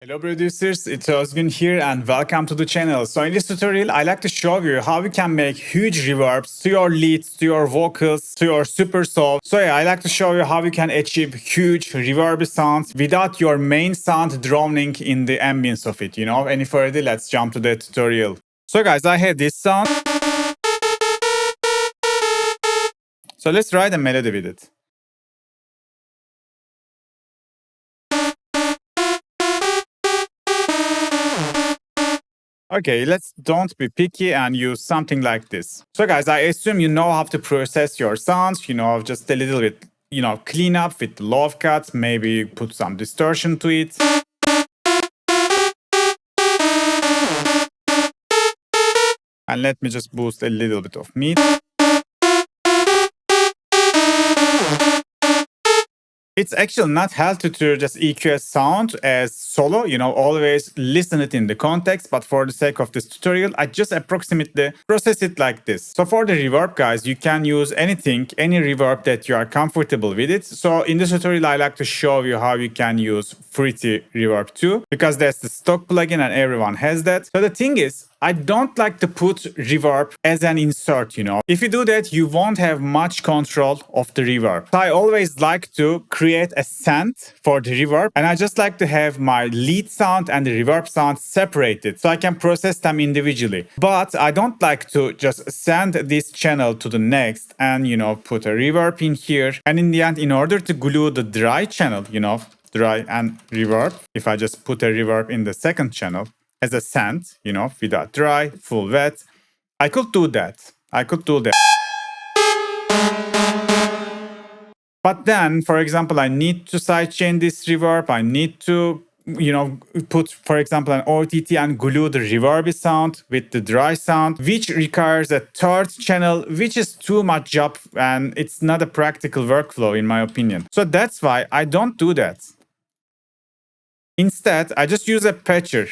Hello producers, it's Ozgun here and welcome to the channel. So in this tutorial, I like to show you how you can make huge reverbs to your leads, to your vocals, to your super soul. So yeah, I like to show you how you can achieve huge reverb sounds without your main sound drowning in the ambience of it, Any further, let's jump to the tutorial. So guys, I have this sound. So let's write a melody with it. Okay, let's don't be picky and use something like this. So guys, I assume you know how to process your sounds, just a little bit, clean up with the low cuts, maybe put some distortion to it. And let me just boost a little bit of mid. It's actually not healthy to just EQ a sound as solo, always listen it in the context. But for the sake of this tutorial, I just approximately process it like this. So for the reverb, guys, you can use anything, any reverb that you are comfortable with it. So in this tutorial, I like to show you how you can use Fruity Reverb 2 because that's the stock plugin and everyone has that. So the thing is, I don't like to put reverb as an insert, If you do that, you won't have much control of the reverb. So I always like to create a synth for the reverb, and I just like to have my lead sound and the reverb sound separated so I can process them individually. But I don't like to just send this channel to the next and, put a reverb in here. And in the end, in order to glue the dry channel, dry and reverb, if I just put a reverb in the second channel, as a synth, without dry, full wet. I could do that. But then, for example, I need to sidechain this reverb. I need to, put, for example, an OTT and glue the reverby sound with the dry sound, which requires a third channel, which is too much job and it's not a practical workflow in my opinion. So that's why I don't do that. Instead, I just use a patcher,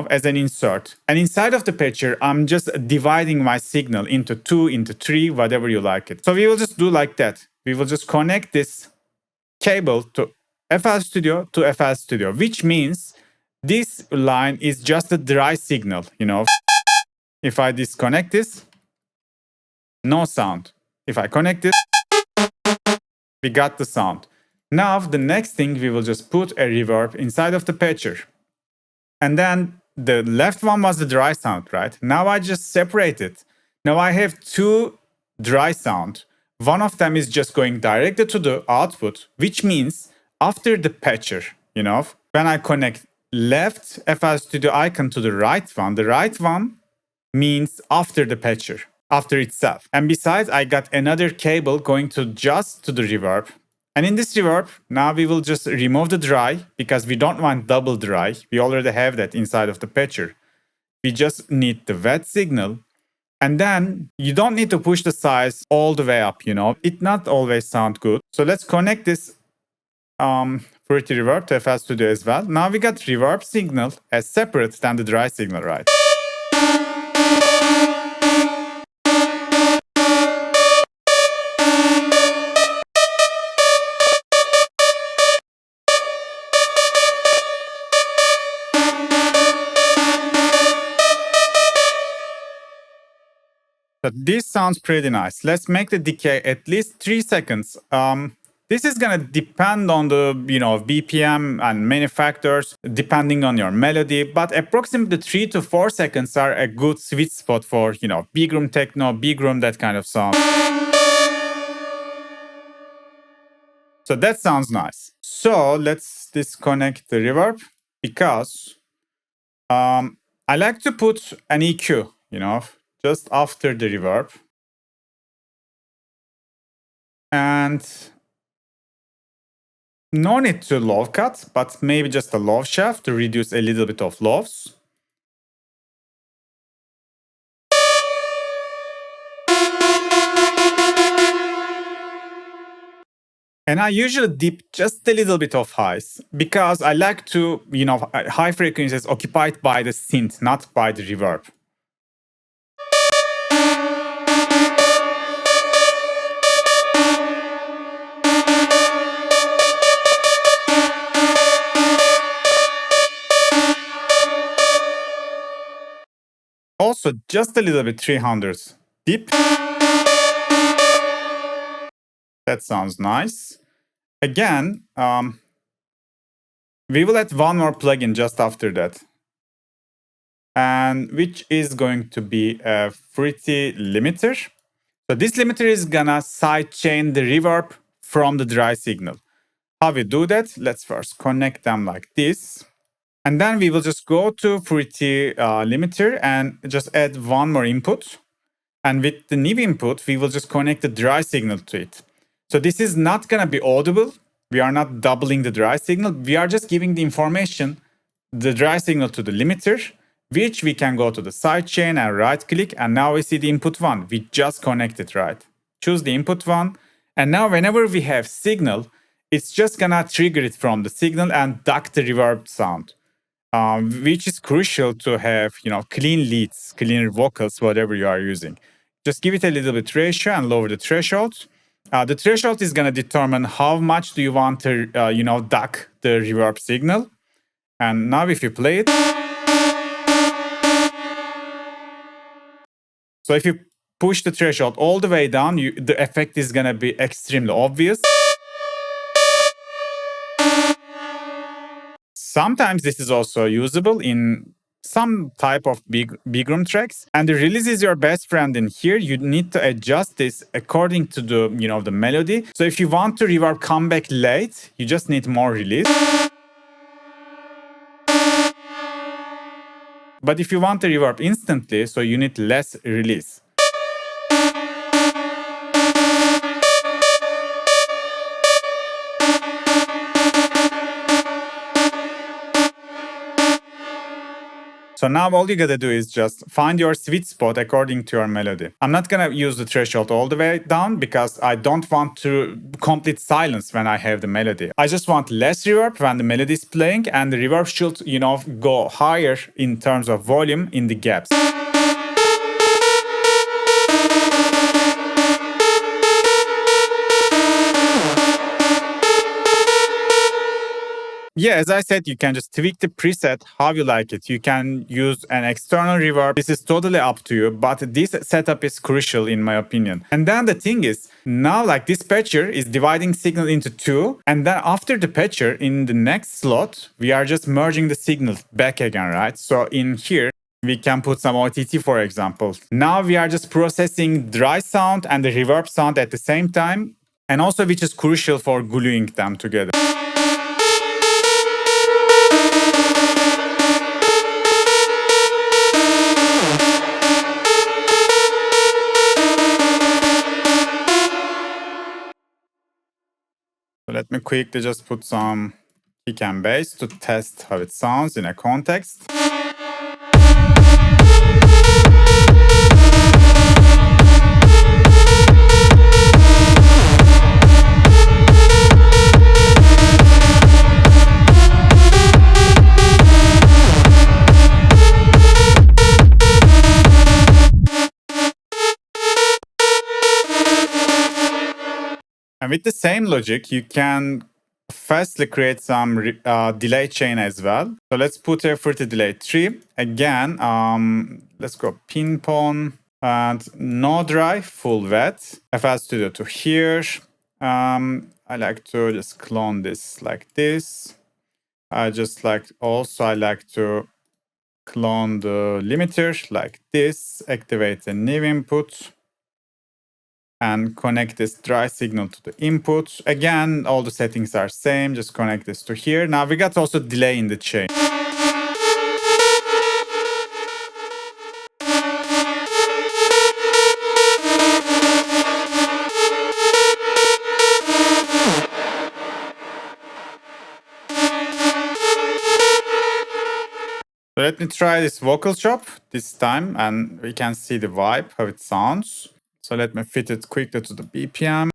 as an insert. And inside of the patcher, I'm just dividing my signal into 2, into 3, whatever you like it. So we will just do like that. We will just connect this cable to FL Studio to FL Studio, which means this line is just a dry signal, If I disconnect this, no sound. If I connect this, we got the sound. Now, the next thing, we will just put a reverb inside of the patcher. And then the left one was the dry sound, right? Now I just separate it. Now I have 2 dry sound. One of them is just going directly to the output, which means after the patcher, when I connect left FL Studio icon to the right one means after the patcher, after itself. And besides, I got another cable going to just to the reverb. And in this reverb, now we will just remove the dry because we don't want double dry. We already have that inside of the patcher. We just need the wet signal. And then you don't need to push the size all the way up, It not always sound good. So let's connect this Fruity Reverb to FL Studio as well. Now we got reverb signal as separate than the dry signal, right? So this sounds pretty nice. Let's make the decay at least 3 seconds. This is gonna depend on the BPM and many factors, depending on your melody. But approximately 3 to 4 seconds are a good sweet spot for big room techno, big room, that kind of sound. So that sounds nice. So let's disconnect the reverb because I like to put an EQ, just after the reverb. And no need to low cut, but maybe just a low shaft to reduce a little bit of lows. And I usually dip just a little bit of highs because I like to, high frequencies occupied by the synth, not by the reverb. Also, just a little bit 300 deep. That sounds nice. Again, we will add one more plugin just after that, and which is going to be a Fruity limiter. So this limiter is gonna sidechain the reverb from the dry signal. How we do that? Let's first connect them like this. And then we will just go to Fruity limiter and just add one more input. And with the new input, we will just connect the dry signal to it. So this is not gonna be audible. We are not doubling the dry signal. We are just giving the information, the dry signal to the limiter, which we can go to the sidechain and right click. And now we see the input one. We just connected, right? Choose the input one. And now whenever we have signal, it's just gonna trigger it from the signal and duck the reverb sound. Which is crucial to have, clean leads, clean vocals, whatever you are using. Just give it a little bit ratio and lower the threshold. The threshold is going to determine how much do you want to, duck the reverb signal. And now if you play it. So if you push the threshold all the way down, the effect is going to be extremely obvious. Sometimes this is also usable in some type of big room tracks, and the release is your best friend in here. You need to adjust this according to the the melody. So if you want to reverb come back late, you just need more release. But if you want the reverb instantly, so you need less release. So now all you gotta do is just find your sweet spot according to your melody. I'm not gonna use the threshold all the way down because I don't want to complete silence when I have the melody. I just want less reverb when the melody is playing, and the reverb should, go higher in terms of volume in the gaps. Yeah, as I said, you can just tweak the preset how you like it. You can use an external reverb. This is totally up to you, but this setup is crucial in my opinion. And then the thing is, now like this patcher is dividing signal into two, and then after the patcher in the next slot, we are just merging the signal back again, right? So in here, we can put some OTT, for example. Now we are just processing dry sound and the reverb sound at the same time, and also which is crucial for gluing them together. So let me quickly just put some kick and bass to test how it sounds in a context. And with the same logic, you can fastly create some delay chain as well. So let's put a Fruity delay 3. Again, let's go pin pawn and no dry, full wet. FL Studio to here. I like to just clone this like this. I like to clone the limiter like this, activate a new input, and connect this dry signal to the input. Again, all the settings are same, just connect this to here. Now we got also delay in the chain. So let me try this vocal chop this time, and we can see the vibe, how it sounds. So let me fit it quickly to the BPM.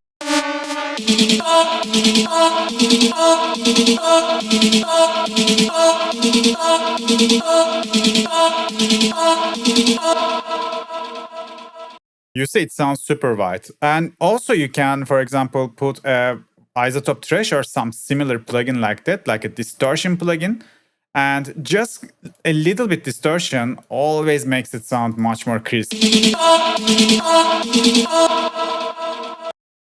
You see it sounds super white. And also you can, for example, put a isotope trash or some similar plugin like that, like a distortion plugin. And just a little bit distortion always makes it sound much more crisp.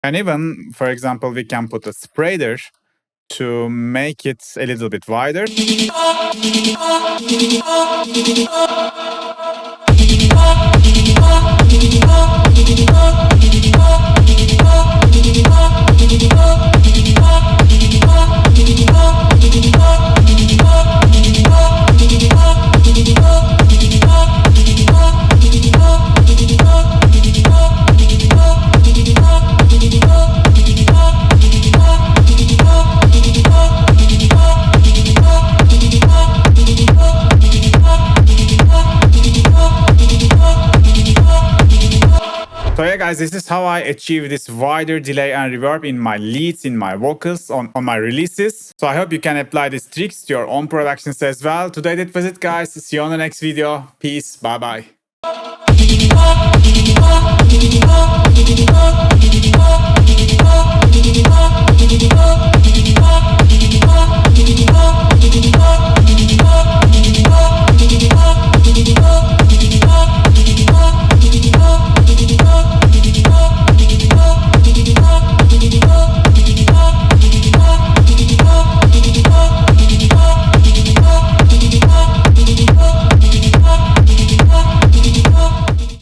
And even, for example, we can put a spreader to make it a little bit wider. So yeah guys, this is how I achieve this wider delay and reverb in my leads, in my vocals, on my releases. So I hope you can apply these tricks to your own productions as well. Today that was it guys. See you on the next video. Peace. Bye bye.